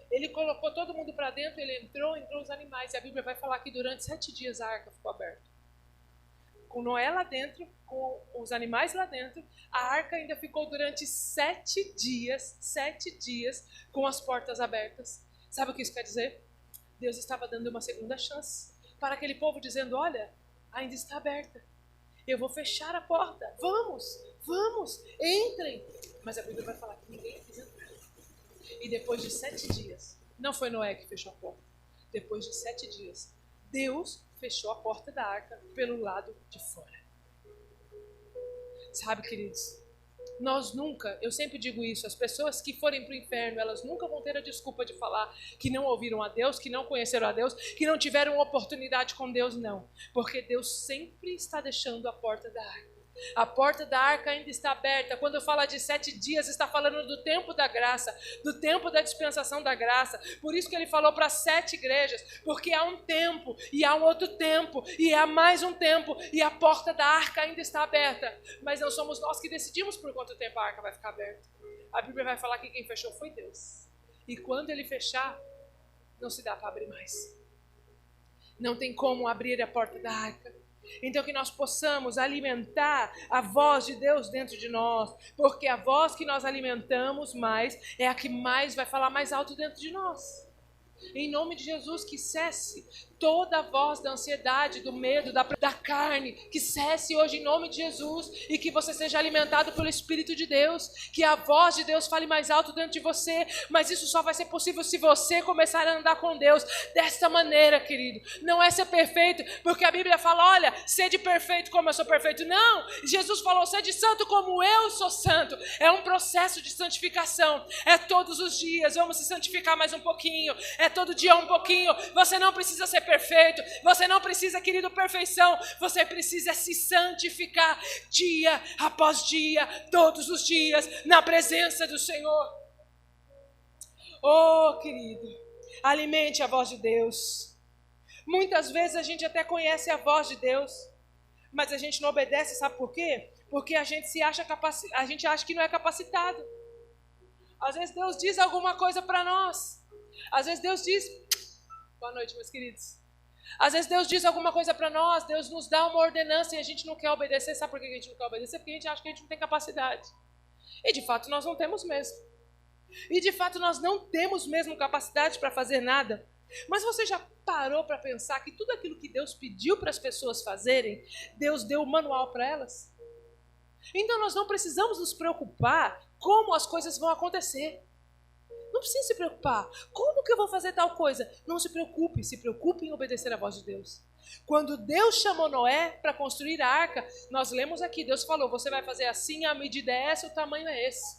ele colocou todo mundo para dentro, ele entrou os animais, e a Bíblia vai falar que durante 7 dias a arca ficou aberta. Com Noé lá dentro, com os animais lá dentro, a arca ainda ficou durante 7 dias com as portas abertas. Sabe o que isso quer dizer? Deus estava dando uma segunda chance para aquele povo, dizendo, olha, ainda está aberta. Eu vou fechar a porta. Vamos, entrem. Mas a Bíblia vai falar que ninguém quis entrar. E depois de 7 dias, não foi Noé que fechou a porta. Depois de 7 dias, Deus fechou a porta da arca pelo lado de fora. Sabe, queridos, nós nunca, eu sempre digo isso, as pessoas que forem para o inferno, elas nunca vão ter a desculpa de falar que não ouviram a Deus, que não conheceram a Deus, que não tiveram oportunidade com Deus, não. Porque Deus sempre está deixando a porta da arca. A porta da arca ainda está aberta. Quando eu falo de 7 dias, está falando do tempo da graça, do tempo da dispensação da graça. Por isso que ele falou para 7 igrejas, porque há um tempo, e há um outro tempo, e há mais um tempo, e a porta da arca ainda está aberta. Mas não somos nós que decidimos por quanto tempo a arca vai ficar aberta. A Bíblia vai falar que quem fechou foi Deus. E quando ele fechar, não se dá para abrir mais. Não tem como abrir a porta da arca. Então que nós possamos alimentar a voz de Deus dentro de nós, porque a voz que nós alimentamos mais é a que mais vai falar mais alto dentro de nós. Em nome de Jesus, que cesse toda a voz da ansiedade, do medo, da carne, que cesse hoje em nome de Jesus e que você seja alimentado pelo Espírito de Deus, que a voz de Deus fale mais alto dentro de você, mas isso só vai ser possível se você começar a andar com Deus desta maneira, querido. Não é ser perfeito, porque a Bíblia fala, olha, sede perfeito como eu sou perfeito. Não, Jesus falou, sede santo como eu sou santo. É um processo de santificação, é todos os dias, vamos se santificar mais um pouquinho, é todo dia um pouquinho. Você não precisa ser perfeito, você não precisa, querido, perfeição, você precisa se santificar dia após dia, todos os dias, na presença do Senhor. Oh, querido, alimente a voz de Deus. Muitas vezes a gente até conhece a voz de Deus, mas a gente não obedece, sabe por quê? Porque a gente acha que não é capacitado. Às vezes Deus diz alguma coisa para nós. Às vezes Deus diz, boa noite, meus queridos. Às vezes Deus diz alguma coisa para nós, Deus nos dá uma ordenança e a gente não quer obedecer. Sabe por que a gente não quer obedecer? Porque a gente acha que a gente não tem capacidade. E de fato nós não temos mesmo. E de fato nós não temos mesmo capacidade para fazer nada. Mas você já parou para pensar que tudo aquilo que Deus pediu para as pessoas fazerem, Deus deu o manual para elas? Então nós não precisamos nos preocupar como as coisas vão acontecer. Não precisa se preocupar. Como que eu vou fazer tal coisa? Não se preocupe em obedecer a voz de Deus. Quando Deus chamou Noé para construir a arca, nós lemos aqui, Deus falou, você vai fazer assim, a medida é essa, o tamanho é esse.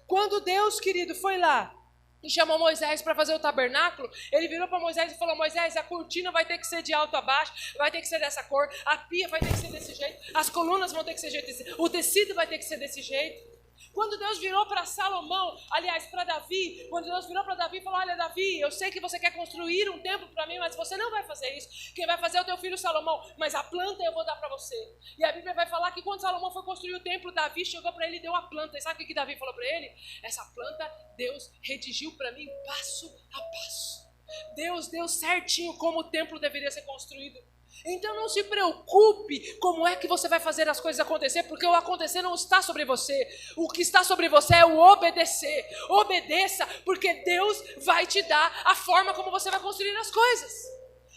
Quando Deus, querido, foi lá e chamou Moisés para fazer o tabernáculo, ele virou para Moisés e falou, Moisés, a cortina vai ter que ser de alto a baixo, vai ter que ser dessa cor, a pia vai ter que ser desse jeito, as colunas vão ter que ser desse jeito, o tecido vai ter que ser desse jeito. Quando Deus virou para Salomão, aliás, para Davi, quando Deus virou para Davi e falou, olha Davi, eu sei que você quer construir um templo para mim, mas você não vai fazer isso. Quem vai fazer é o teu filho Salomão, mas a planta eu vou dar para você. E a Bíblia vai falar que quando Salomão foi construir o templo, Davi chegou para ele e deu a planta. E sabe o que Davi falou para ele? Essa planta Deus redigiu para mim passo a passo. Deus deu certinho como o templo deveria ser construído. Então não se preocupe como é que você vai fazer as coisas acontecer, porque o acontecer não está sobre você. O que está sobre você é o obedecer. Obedeça, porque Deus vai te dar a forma como você vai construir as coisas.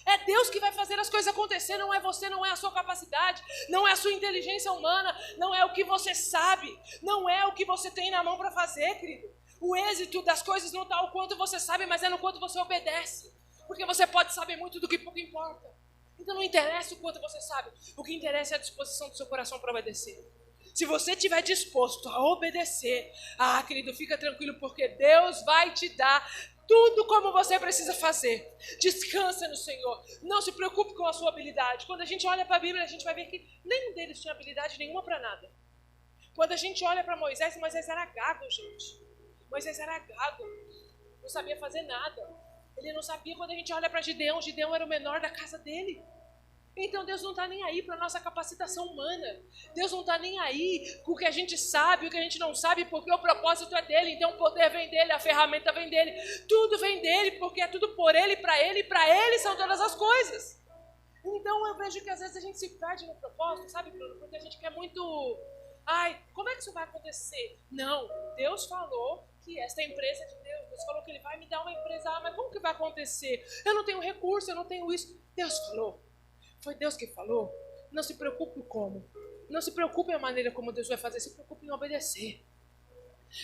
É Deus que vai fazer as coisas acontecer, não é você, não é a sua capacidade, não é a sua inteligência humana, não é o que você sabe, não é o que você tem na mão para fazer, querido. O êxito das coisas não está no quanto você sabe, mas é no quanto você obedece. Porque você pode saber muito do que pouco importa. Então não interessa o quanto você sabe, o que interessa é a disposição do seu coração para obedecer. Se você estiver disposto a obedecer, querido, fica tranquilo, porque Deus vai te dar tudo como você precisa fazer. Descansa no Senhor, não se preocupe com a sua habilidade. Quando a gente olha para a Bíblia, a gente vai ver que nenhum deles tinha habilidade nenhuma para nada. Quando a gente olha para Moisés, Moisés era gago, gente. Moisés era gago, não sabia fazer nada. Ele não sabia. Quando a gente olha para Gideão, Gideão era o menor da casa dele. Então Deus não está nem aí para a nossa capacitação humana. Deus não está nem aí com o que a gente sabe, o que a gente não sabe, porque o propósito é dele. Então o poder vem dele, a ferramenta vem dele, tudo vem dele, porque é tudo por ele, e para ele são todas as coisas. Então eu vejo que às vezes a gente se perde no propósito, sabe, Bruno? Porque a gente quer muito... como é que isso vai acontecer? Não, Deus falou que esta empresa é de Deus. Deus falou que ele vai me dar uma empresa. Mas como que vai acontecer? Eu não tenho recurso, eu não tenho isso. Deus falou. Foi Deus que falou. Não se preocupe como. Não se preocupe a maneira como Deus vai fazer. Se preocupe em obedecer.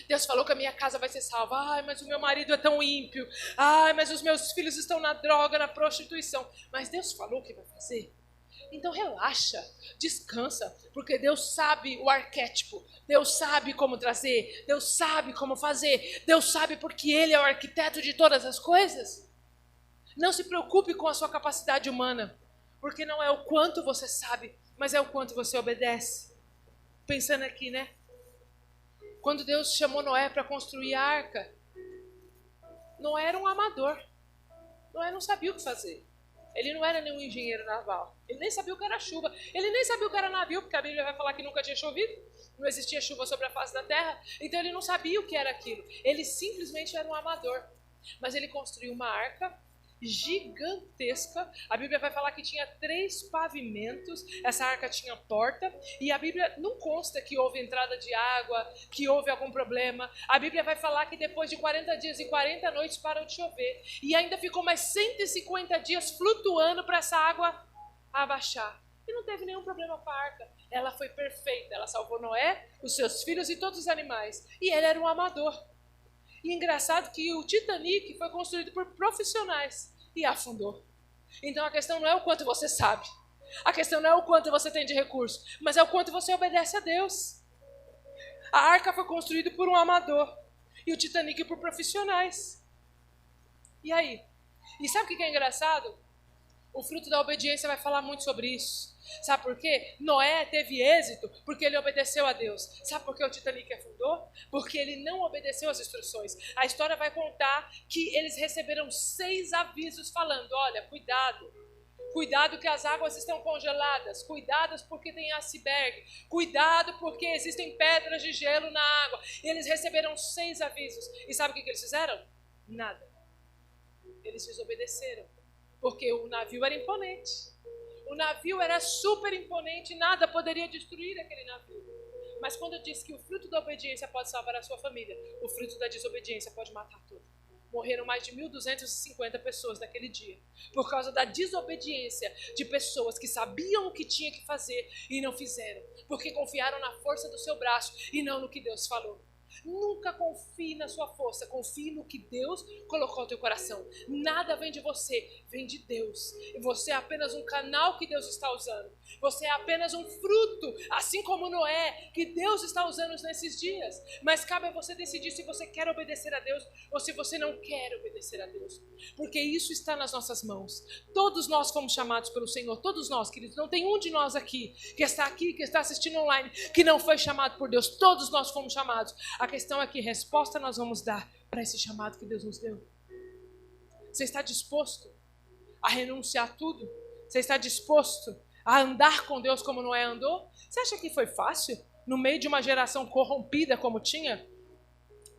Deus falou que a minha casa vai ser salva. Mas o meu marido é tão ímpio. Mas os meus filhos estão na droga, na prostituição. Mas Deus falou que vai fazer. Então relaxa, descansa, porque Deus sabe o arquétipo, Deus sabe como trazer, Deus sabe como fazer, Deus sabe porque Ele é o arquiteto de todas as coisas. Não se preocupe com a sua capacidade humana, porque não é o quanto você sabe, mas é o quanto você obedece. Pensando aqui, né? Quando Deus chamou Noé para construir a arca, Noé era um amador, Noé não sabia o que fazer. Ele não era nenhum engenheiro naval. Ele nem sabia o que era chuva. Ele nem sabia o que era navio, porque a Bíblia vai falar que nunca tinha chovido. Não existia chuva sobre a face da terra. Então ele não sabia o que era aquilo. Ele simplesmente era um amador. Mas ele construiu uma arca gigantesca. A Bíblia vai falar que tinha 3 pavimentos. Essa arca tinha porta. E a Bíblia não consta que houve entrada de água, que houve algum problema. A Bíblia vai falar que depois de 40 dias e 40 noites parou de chover. E ainda ficou mais 150 dias flutuando para essa água abaixar. E não teve nenhum problema com a arca. Ela foi perfeita. Ela salvou Noé, os seus filhos e todos os animais. E ele era um amador. E engraçado que o Titanic foi construído por profissionais e afundou. Então a questão não é o quanto você sabe. A questão não é o quanto você tem de recurso, mas é o quanto você obedece a Deus. A arca foi construída por um amador e o Titanic por profissionais. E aí? E sabe o que é engraçado? O fruto da obediência vai falar muito sobre isso. Sabe por quê? Noé teve êxito porque ele obedeceu a Deus. Sabe por que o Titanic afundou? Porque ele não obedeceu às instruções. A história vai contar que eles receberam 6 avisos falando, olha, cuidado. Cuidado que as águas estão congeladas. Cuidado porque tem iceberg. Cuidado porque existem pedras de gelo na água. Eles receberam 6 avisos. E sabe o que eles fizeram? Nada. Eles desobedeceram. Porque o navio era imponente. O navio era super imponente, nada poderia destruir aquele navio. Mas quando eu disse que o fruto da obediência pode salvar a sua família, o fruto da desobediência pode matar tudo. Morreram mais de 1.250 pessoas naquele dia, por causa da desobediência de pessoas que sabiam o que tinha que fazer e não fizeram, porque confiaram na força do seu braço e não no que Deus falou. Nunca confie na sua força, confie no que Deus colocou no teu coração. Nada vem de você, vem de Deus. E você é apenas um canal que Deus está usando. Você é apenas um fruto, assim como Noé, que Deus está usando nesses dias. Mas cabe a você decidir se você quer obedecer a Deus ou se você não quer obedecer a Deus. Porque isso está nas nossas mãos. Todos nós fomos chamados pelo Senhor, todos nós, queridos. Não tem um de nós aqui, que está assistindo online, que não foi chamado por Deus. Todos nós fomos chamados. A questão é que resposta nós vamos dar para esse chamado que Deus nos deu. Você está disposto a renunciar a tudo? Você está disposto a andar com Deus como Noé andou? Você acha que foi fácil? No meio de uma geração corrompida como tinha?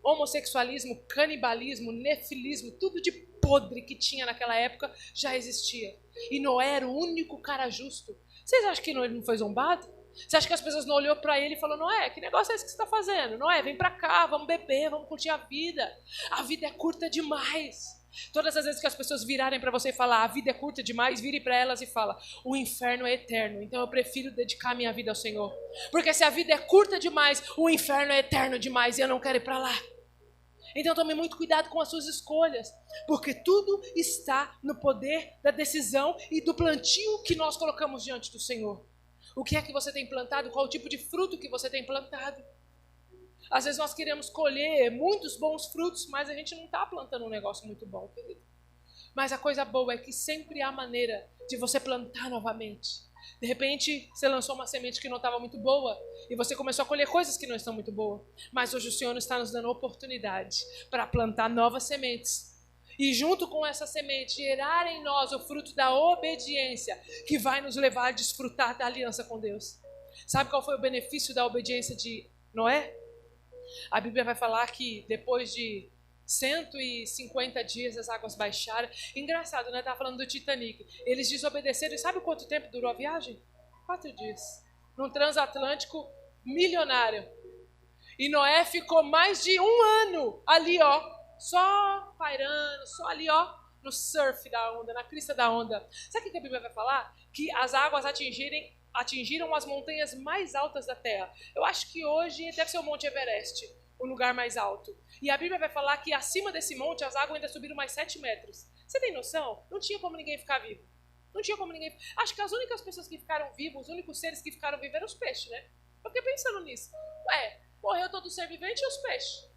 Homossexualismo, canibalismo, nefilismo, tudo de podre que tinha naquela época já existia. E Noé era o único cara justo. Vocês acham que ele não foi zombado? Você acha que as pessoas não olhou para ele e falou: Noé, que negócio é esse que você está fazendo? Noé, vem para cá, vamos beber, vamos curtir a vida. A vida é curta demais. Todas as vezes que as pessoas virarem para você e falar: a vida é curta demais, vire para elas e fala: o inferno é eterno, então eu prefiro dedicar minha vida ao Senhor. Porque se a vida é curta demais, o inferno é eterno demais e eu não quero ir para lá. Então tome muito cuidado com as suas escolhas, porque tudo está no poder da decisão e do plantio que nós colocamos diante do Senhor. O que é que você tem plantado? Qual o tipo de fruto que você tem plantado? Às vezes nós queremos colher muitos bons frutos, mas a gente não está plantando um negócio muito bom, querido. Mas a coisa boa é que sempre há maneira de você plantar novamente. De repente, você lançou uma semente que não estava muito boa e você começou a colher coisas que não estão muito boas. Mas hoje o Senhor está nos dando oportunidade para plantar novas sementes. E junto com essa semente, gerar em nós o fruto da obediência, que vai nos levar a desfrutar da aliança com Deus. Sabe qual foi o benefício da obediência de Noé? A Bíblia vai falar que depois de 150 dias as águas baixaram. Engraçado, né? Estava falando do Titanic. Eles desobedeceram e sabe quanto tempo durou a viagem? 4 dias. Num transatlântico milionário. E Noé ficou mais de 1 ano ali, ó. Só pairando, só ali, ó, no surf da onda, na crista da onda. Sabe o que a Bíblia vai falar? Que as águas atingiram as montanhas mais altas da terra. Eu acho que hoje deve ser o Monte Everest, o lugar mais alto. E a Bíblia vai falar que acima desse monte as águas ainda subiram mais 7 metros. Você tem noção? Não tinha como ninguém ficar vivo. Não tinha como ninguém... Acho que as únicas pessoas que ficaram vivos, os únicos seres que ficaram vivos eram os peixes, né? Eu fiquei pensando nisso. Ué, morreu todo ser vivente e os peixes?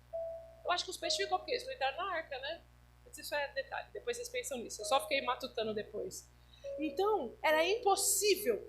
Eu acho que os peixes ficam porque eles não entraram na arca, né? Mas isso é detalhe, depois vocês pensam nisso. Eu só fiquei matutando depois. Então, era impossível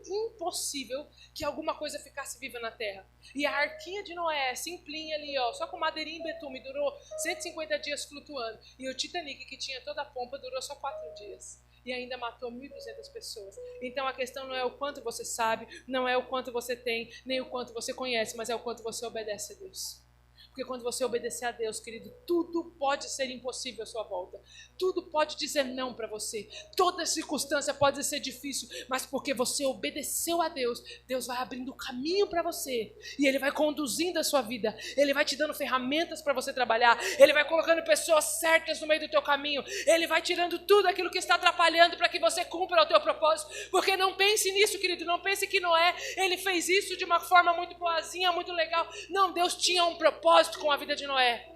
que alguma coisa ficasse viva na terra. E a arquinha de Noé, simplinha ali, ó, só com madeirinha e betume, durou 150 dias flutuando. E o Titanic, que tinha toda a pompa, durou só 4 dias. E ainda matou 1.200 pessoas. Então a questão não é o quanto você sabe, não é o quanto você tem, nem o quanto você conhece, mas é o quanto você obedece a Deus. Porque quando você obedecer a Deus, querido, tudo pode ser impossível à sua volta. Tudo pode dizer não para você. Toda circunstância pode ser difícil, mas porque você obedeceu a Deus, Deus vai abrindo o caminho para você. E Ele vai conduzindo a sua vida. Ele vai te dando ferramentas para você trabalhar. Ele vai colocando pessoas certas no meio do teu caminho. Ele vai tirando tudo aquilo que está atrapalhando para que você cumpra o teu propósito. Porque não pense nisso, querido. Não pense que Noé, ele fez isso de uma forma muito boazinha, muito legal. Não, Deus tinha um propósito com a vida de Noé.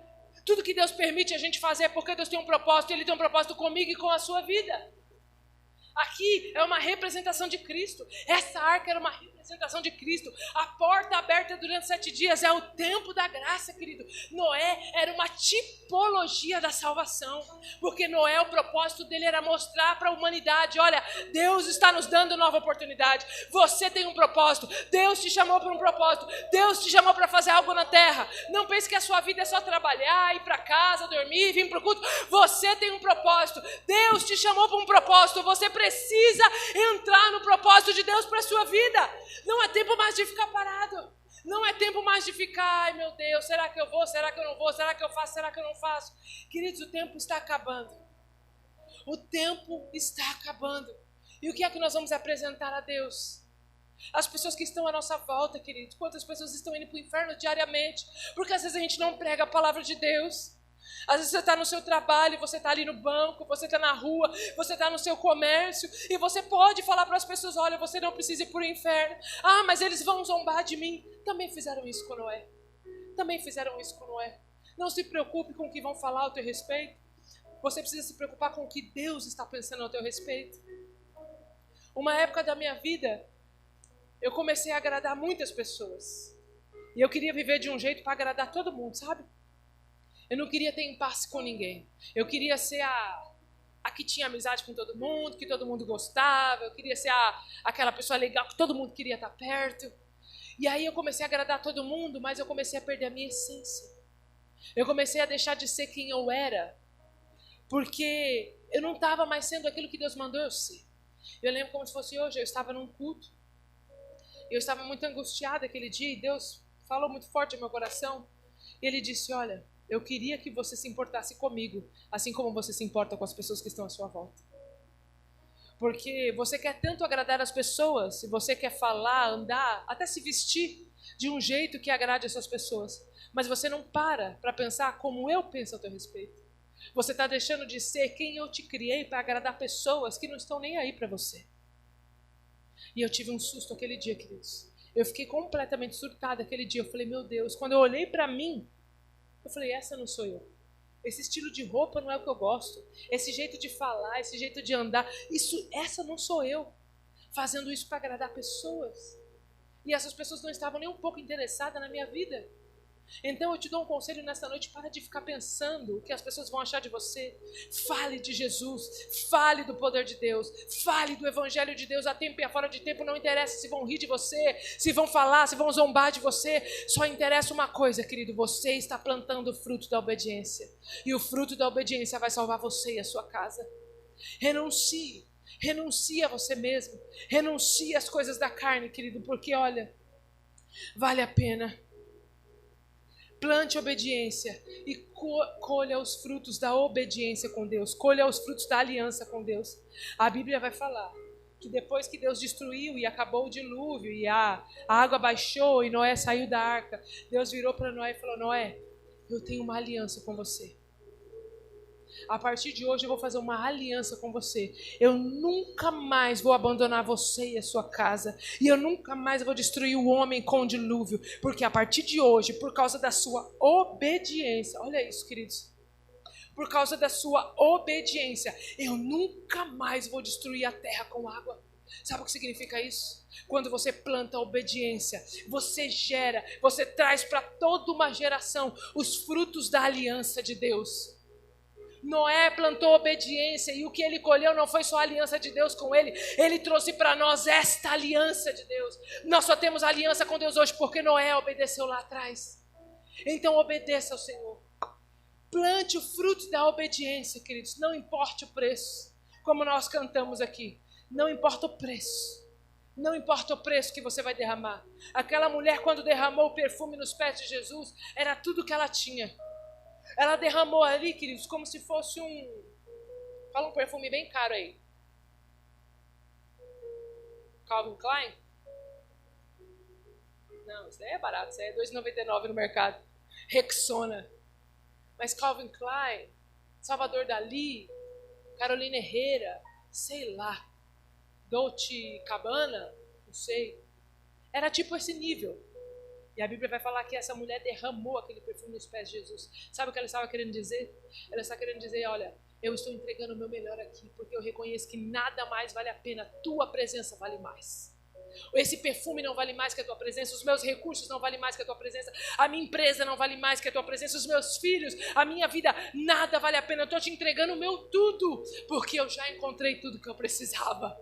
Tudo que Deus permite a gente fazer é porque Deus tem um propósito. Ele tem um propósito comigo e com a sua vida. Aqui é uma representação de Cristo. Essa arca era uma representação de Cristo. A porta aberta durante 7 dias é o tempo da graça, querido. Noé era uma tipologia da salvação. Porque Noé, o propósito dele era mostrar para a humanidade: olha, Deus está nos dando nova oportunidade. Você tem um propósito. Deus te chamou para um propósito. Deus te chamou para fazer algo na terra. Não pense que a sua vida é só trabalhar, ir para casa, dormir, vir para o culto. Você tem um propósito. Deus te chamou para um propósito. Você precisa entrar no propósito de Deus para a sua vida. Não é tempo mais de ficar parado. Não é tempo mais de ficar: ai meu Deus, será que eu vou? Será que eu não vou? Será que eu faço? Será que eu não faço? Queridos, o tempo está acabando. O tempo está acabando. E o que é que nós vamos apresentar a Deus? As pessoas que estão à nossa volta, queridos. Quantas pessoas estão indo para o inferno diariamente? Porque às vezes a gente não prega a palavra de Deus. Às vezes você está no seu trabalho, você está ali no banco, você está na rua, você está no seu comércio, e você pode falar para as pessoas: olha, você não precisa ir para o inferno. Ah, mas eles vão zombar de mim. Também fizeram isso com Noé. também fizeram isso com Noé. Não se preocupe com o que vão falar ao teu respeito. Você precisa se preocupar com o que Deus está pensando ao teu respeito. Uma época da minha vida, eu comecei a agradar muitas pessoas. E eu queria viver de um jeito para agradar todo mundo, sabe? Eu não queria ter impasse com ninguém. Eu queria ser a que tinha amizade com todo mundo, que todo mundo gostava. Eu queria ser aquela pessoa legal que todo mundo queria estar perto. E aí eu comecei a agradar todo mundo, mas eu comecei a perder a minha essência. Eu comecei a deixar de ser quem eu era, porque eu não estava mais sendo aquilo que Deus mandou eu ser. Eu lembro como se fosse hoje, eu estava num culto. Eu estava muito angustiada aquele dia e Deus falou muito forte no meu coração. E Ele disse, olha, eu queria que você se importasse comigo, assim como você se importa com as pessoas que estão à sua volta. Porque você quer tanto agradar as pessoas, se você quer falar, andar, até se vestir de um jeito que agrade essas pessoas. Mas você não para pensar como eu penso a teu respeito. Você está deixando de ser quem eu te criei para agradar pessoas que não estão nem aí para você. E eu tive um susto aquele dia, queridos. Eu fiquei completamente surtada aquele dia. Eu falei, meu Deus, quando eu olhei para mim, eu falei, essa não sou eu. Esse estilo de roupa não é o que eu gosto. Esse jeito de falar, esse jeito de andar, essa não sou eu. Fazendo isso para agradar pessoas. E essas pessoas não estavam nem um pouco interessadas na minha vida. Então eu te dou um conselho nesta noite, para de ficar pensando o que as pessoas vão achar de você. Fale de Jesus, fale do poder de Deus, fale do evangelho de Deus a tempo e fora de tempo. Não interessa se vão rir de você, se vão falar, se vão zombar de você. Só interessa uma coisa, querido, você está plantando o fruto da obediência. E o fruto da obediência vai salvar você e a sua casa. Renuncie a você mesmo, renuncie às coisas da carne, querido, porque olha, vale a pena. Plante obediência e colha os frutos da obediência com Deus. Colha os frutos da aliança com Deus. A Bíblia vai falar que depois que Deus destruiu e acabou o dilúvio e a água baixou e Noé saiu da arca, Deus virou para Noé e falou, Noé, eu tenho uma aliança com você. A partir de hoje eu vou fazer uma aliança com você. Eu nunca mais vou abandonar você e a sua casa. E eu nunca mais vou destruir o homem com o dilúvio. Porque a partir de hoje, por causa da sua obediência, olha isso, queridos. Por causa da sua obediência, eu nunca mais vou destruir a terra com água. Sabe o que significa isso? Quando você planta a obediência, você gera, você traz para toda uma geração os frutos da aliança de Deus. Noé plantou obediência e o que ele colheu não foi só a aliança de Deus com ele. Ele trouxe para nós esta aliança de Deus. Nós só temos aliança com Deus hoje porque Noé obedeceu lá atrás. Então obedeça ao Senhor. Plante o fruto da obediência, queridos. Não importa o preço. Como nós cantamos aqui. Não importa o preço. Não importa o preço que você vai derramar. Aquela mulher, quando derramou o perfume nos pés de Jesus, era tudo que ela tinha. Ela derramou ali, queridos, como se fosse fala um perfume bem caro aí. Calvin Klein? Não, isso daí é barato, isso daí é R$2,99 no mercado. Rexona. Mas Calvin Klein, Salvador Dalí, Carolina Herrera, sei lá, Dolce Gabbana, não sei. Era tipo esse nível. E a Bíblia vai falar que essa mulher derramou aquele perfume nos pés de Jesus. Sabe o que ela estava querendo dizer? Ela está querendo dizer, olha, eu estou entregando o meu melhor aqui, porque eu reconheço que nada mais vale a pena, tua presença vale mais. Esse perfume não vale mais que a tua presença, os meus recursos não valem mais que a tua presença, a minha empresa não vale mais que a tua presença, os meus filhos, a minha vida, nada vale a pena. Eu estou te entregando o meu tudo, porque eu já encontrei tudo que eu precisava.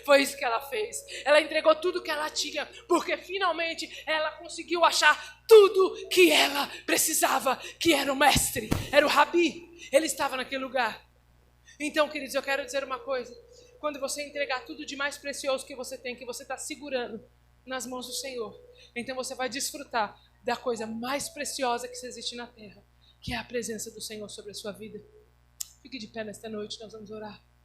Foi isso que ela fez. Ela entregou tudo que ela tinha, porque finalmente ela conseguiu achar tudo que ela precisava, que era o mestre, era o rabi. Ele estava naquele lugar. Então, queridos, eu quero dizer uma coisa. Quando você entregar tudo de mais precioso que você tem, que você está segurando nas mãos do Senhor, então você vai desfrutar da coisa mais preciosa que existe na terra, que é a presença do Senhor sobre a sua vida. Fique de pé nesta noite, nós vamos orar.